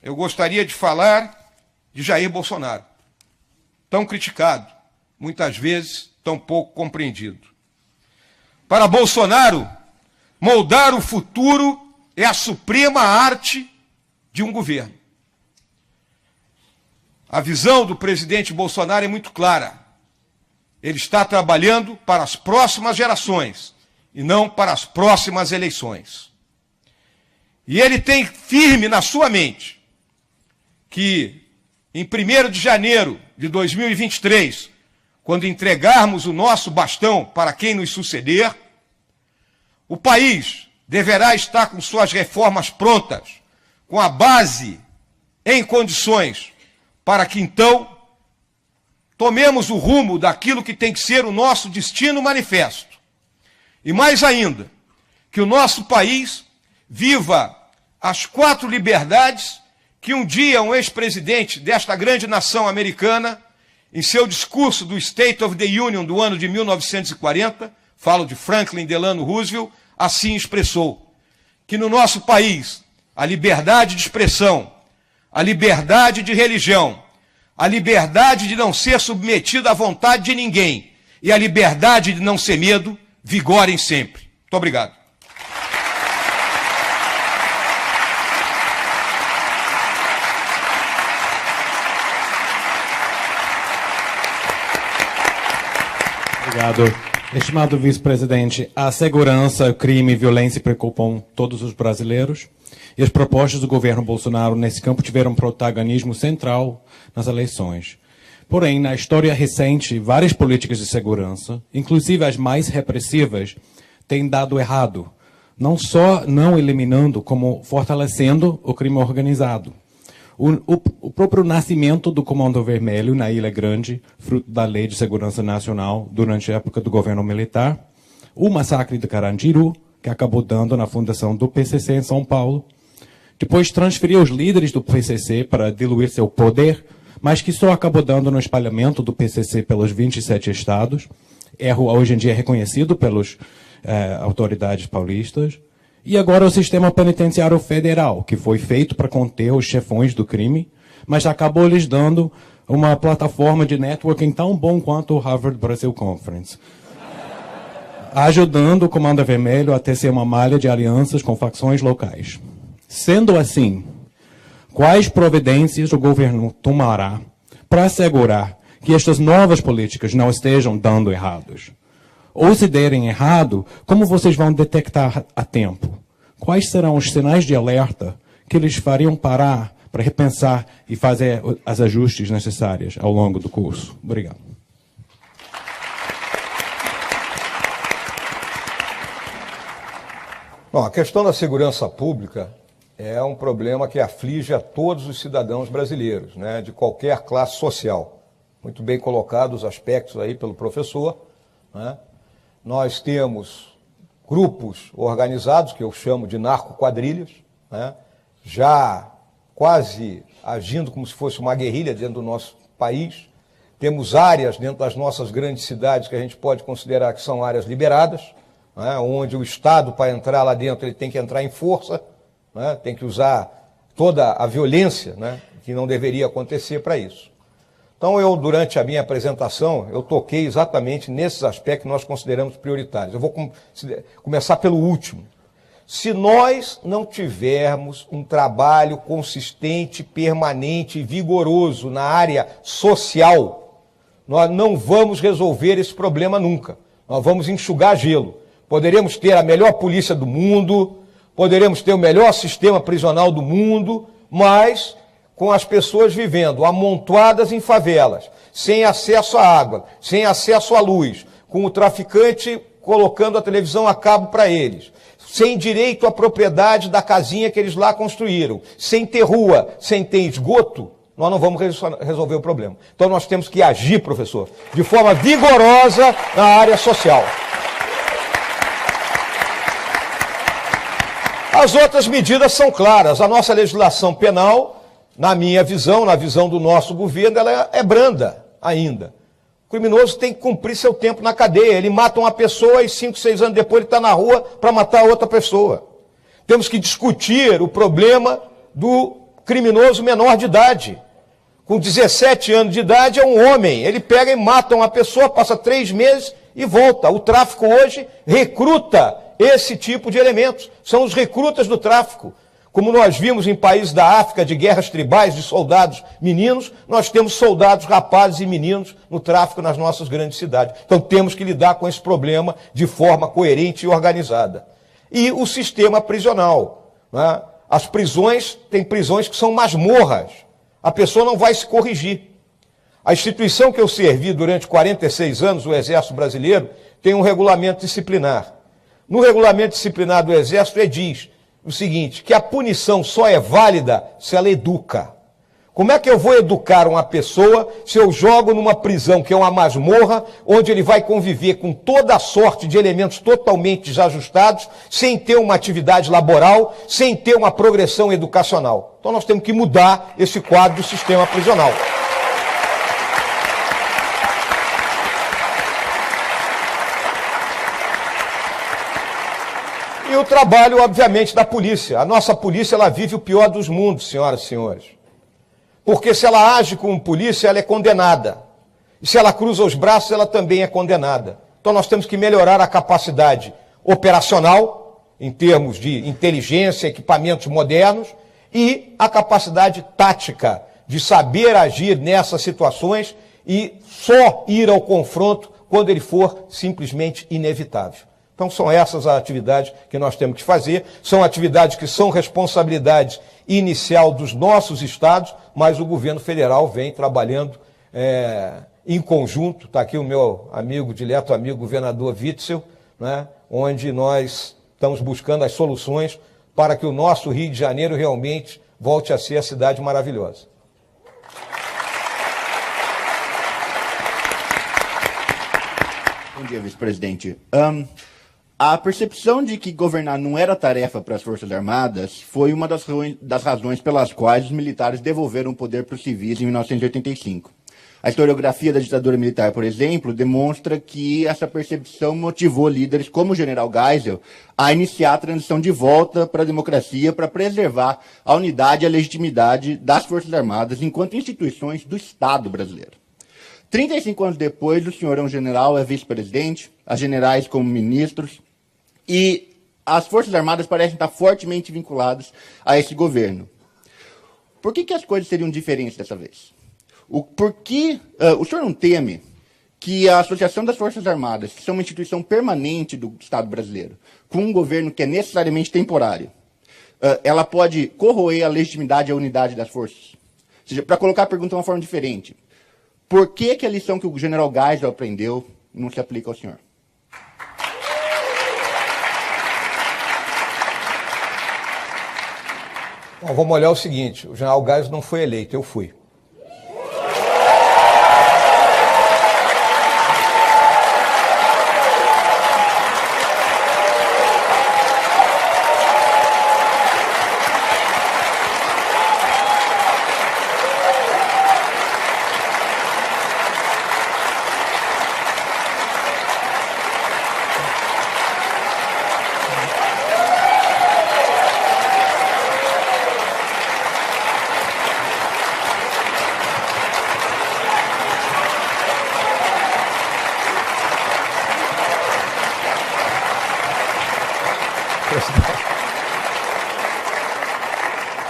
eu gostaria de falar de Jair Bolsonaro, tão criticado, muitas vezes tão pouco compreendido. Para Bolsonaro, moldar o futuro é a suprema arte de um governo. A visão do presidente Bolsonaro é muito clara. Ele está trabalhando para as próximas gerações e não para as próximas eleições. E ele tem firme na sua mente que, em 1º de janeiro de 2023, quando entregarmos o nosso bastão para quem nos suceder, o país deverá estar com suas reformas prontas, com a base em condições, para que então tomemos o rumo daquilo que tem que ser o nosso destino manifesto. E mais ainda, que o nosso país viva as 4 liberdades que um dia um ex-presidente desta grande nação americana, em seu discurso do State of the Union do ano de 1940, falo de Franklin Delano Roosevelt, assim expressou, que no nosso país a liberdade de expressão, a liberdade de religião, a liberdade de não ser submetido à vontade de ninguém e a liberdade de não ser medo vigorem sempre. Muito obrigado. Obrigado. Estimado vice-presidente, a segurança, crime e violência preocupam todos os brasileiros e as propostas do governo Bolsonaro nesse campo tiveram protagonismo central nas eleições. Porém, na história recente, várias políticas de segurança, inclusive as mais repressivas, têm dado errado, não só não eliminando, como fortalecendo o crime organizado. O próprio nascimento do Comando Vermelho na Ilha Grande, fruto da Lei de Segurança Nacional durante a época do governo militar, o massacre de Carandiru, que acabou dando na fundação do PCC em São Paulo, depois transferiu os líderes do PCC para diluir seu poder, mas que só acabou dando no espalhamento do PCC pelos 27 estados, erro hoje em dia reconhecido pelas autoridades paulistas. E agora o sistema penitenciário federal, que foi feito para conter os chefões do crime, mas acabou lhes dando uma plataforma de networking tão bom quanto o Harvard Brasil Conference, ajudando o Comando Vermelho a tecer uma malha de alianças com facções locais. Sendo assim, quais providências o governo tomará para assegurar que estas novas políticas não estejam dando errados? Ou se derem errado, como vocês vão detectar a tempo? Quais serão os sinais de alerta que eles fariam parar para repensar e fazer os ajustes necessários ao longo do curso? Obrigado. Bom, a questão da segurança pública é um problema que aflige a todos os cidadãos brasileiros, né, de qualquer classe social. Muito bem colocados os aspectos aí pelo professor, né? Nós temos grupos organizados, que eu chamo de narco-quadrilhas, né, já quase agindo como se fosse uma guerrilha dentro do nosso país. Temos áreas dentro das nossas grandes cidades que a gente pode considerar que são áreas liberadas, né, onde o Estado, para entrar lá dentro, ele tem que entrar em força, né, tem que usar toda a violência, né, que não deveria acontecer para isso. Então, durante a minha apresentação, eu toquei exatamente nesses aspectos que nós consideramos prioritários. Eu vou começar pelo último. Se nós não tivermos um trabalho consistente, permanente e vigoroso na área social, nós não vamos resolver esse problema nunca. Nós vamos enxugar gelo. Poderemos ter a melhor polícia do mundo, poderemos ter o melhor sistema prisional do mundo, mas com as pessoas vivendo amontoadas em favelas, sem acesso à água, sem acesso à luz, com o traficante colocando a televisão a cabo para eles, sem direito à propriedade da casinha que eles lá construíram, sem ter rua, sem ter esgoto, nós não vamos resolver o problema. Então nós temos que agir, professor, de forma vigorosa na área social. As outras medidas são claras. A nossa legislação penal, na minha visão, na visão do nosso governo, ela é branda ainda. O criminoso tem que cumprir seu tempo na cadeia. Ele mata uma pessoa e 5, 6 anos depois ele está na rua para matar outra pessoa. Temos que discutir o problema do criminoso menor de idade. Com 17 anos de idade é um homem. Ele pega e mata uma pessoa, passa 3 meses e volta. O tráfico hoje recruta esse tipo de elementos. São os recrutas do tráfico. Como nós vimos em países da África, de guerras tribais, de soldados meninos, nós temos soldados rapazes e meninos no tráfico nas nossas grandes cidades. Então temos que lidar com esse problema de forma coerente e organizada. E o sistema prisional, né? As prisões, tem prisões que são masmorras. A pessoa não vai se corrigir. A instituição que eu servi durante 46 anos, o Exército Brasileiro, tem um regulamento disciplinar. No regulamento disciplinar do Exército, diz o seguinte, que a punição só é válida se ela educa. Como é que eu vou educar uma pessoa se eu jogo numa prisão que é uma masmorra, onde ele vai conviver com toda a sorte de elementos totalmente desajustados, sem ter uma atividade laboral, sem ter uma progressão educacional? Então nós temos que mudar esse quadro do sistema prisional. E o trabalho, obviamente, da polícia. A nossa polícia, ela vive o pior dos mundos, senhoras e senhores. Porque se ela age como polícia, ela é condenada. E se ela cruza os braços, ela também é condenada. Então nós temos que melhorar a capacidade operacional, em termos de inteligência, equipamentos modernos, e a capacidade tática de saber agir nessas situações e só ir ao confronto quando ele for simplesmente inevitável. Então são essas as atividades que nós temos que fazer, são atividades que são responsabilidade inicial dos nossos estados, mas o governo federal vem trabalhando em conjunto. Está aqui o meu amigo, dileto amigo, governador Witzel, né, onde nós estamos buscando as soluções para que o nosso Rio de Janeiro realmente volte a ser a cidade maravilhosa. Bom dia, vice-presidente. A percepção de que governar não era tarefa para as Forças Armadas foi uma das razões pelas quais os militares devolveram o poder para os civis em 1985. A historiografia da ditadura militar, por exemplo, demonstra que essa percepção motivou líderes como o general Geisel a iniciar a transição de volta para a democracia para preservar a unidade e a legitimidade das Forças Armadas enquanto instituições do Estado brasileiro. 35 anos depois, o senhor é um general, é vice-presidente, as generais como ministros, e as Forças Armadas parecem estar fortemente vinculadas a esse governo. Por que as coisas seriam diferentes dessa vez? O senhor não teme que a Associação das Forças Armadas, que são uma instituição permanente do Estado brasileiro, com um governo que é necessariamente temporário, ela pode corroer a legitimidade e a unidade das forças? Ou seja, para colocar a pergunta de uma forma diferente, por que a lição que o general Geisel aprendeu não se aplica ao senhor? Bom, vamos olhar o seguinte, o general Geisel não foi eleito, eu fui.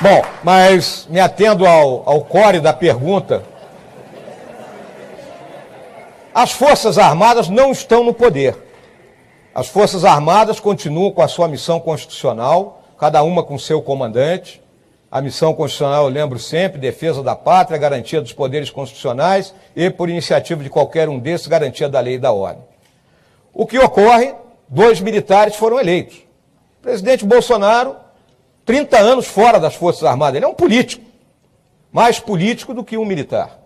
Bom, mas me atendo ao core da pergunta. As Forças Armadas não estão no poder. As Forças Armadas continuam com a sua missão constitucional, cada uma com seu comandante. A missão constitucional, eu lembro sempre, defesa da pátria, garantia dos poderes constitucionais e, por iniciativa de qualquer um desses, garantia da lei e da ordem. O que ocorre? 2 militares foram eleitos. O presidente Bolsonaro, 30 anos fora das Forças Armadas, ele é um político, mais político do que um militar.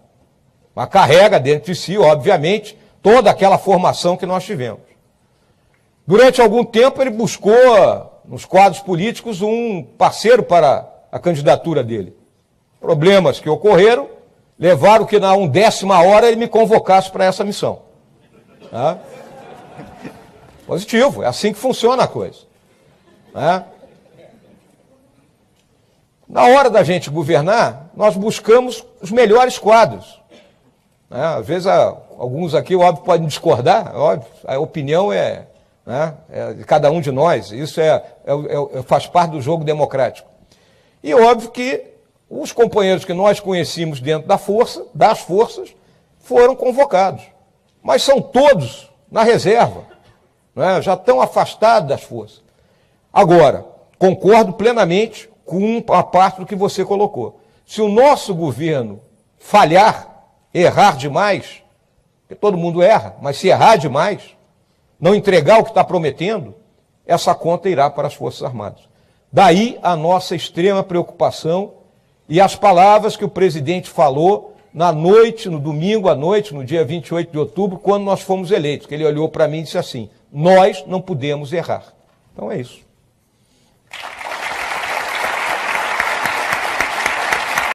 Mas carrega dentro de si, obviamente, toda aquela formação que nós tivemos. Durante algum tempo ele buscou, nos quadros políticos, um parceiro para a candidatura dele. Problemas que ocorreram levaram que na 1/10ª hora ele me convocasse para essa missão. Tá? Positivo, é assim que funciona a coisa. Né? Na hora da gente governar, nós buscamos os melhores quadros. Às vezes, alguns aqui, óbvio, podem discordar, óbvio, a opinião é de cada um de nós, isso faz parte do jogo democrático. E óbvio que os companheiros que nós conhecíamos dentro das forças, foram convocados. Mas são todos na reserva, já estão afastados das forças. Agora, concordo plenamente com a parte do que você colocou. Se o nosso governo falhar, errar demais, porque todo mundo erra, mas se errar demais, não entregar o que está prometendo, essa conta irá para as Forças Armadas. Daí a nossa extrema preocupação e as palavras que o presidente falou na noite, no domingo à noite, no dia 28 de outubro, quando nós fomos eleitos, que ele olhou para mim e disse assim: nós não podemos errar. Então é isso.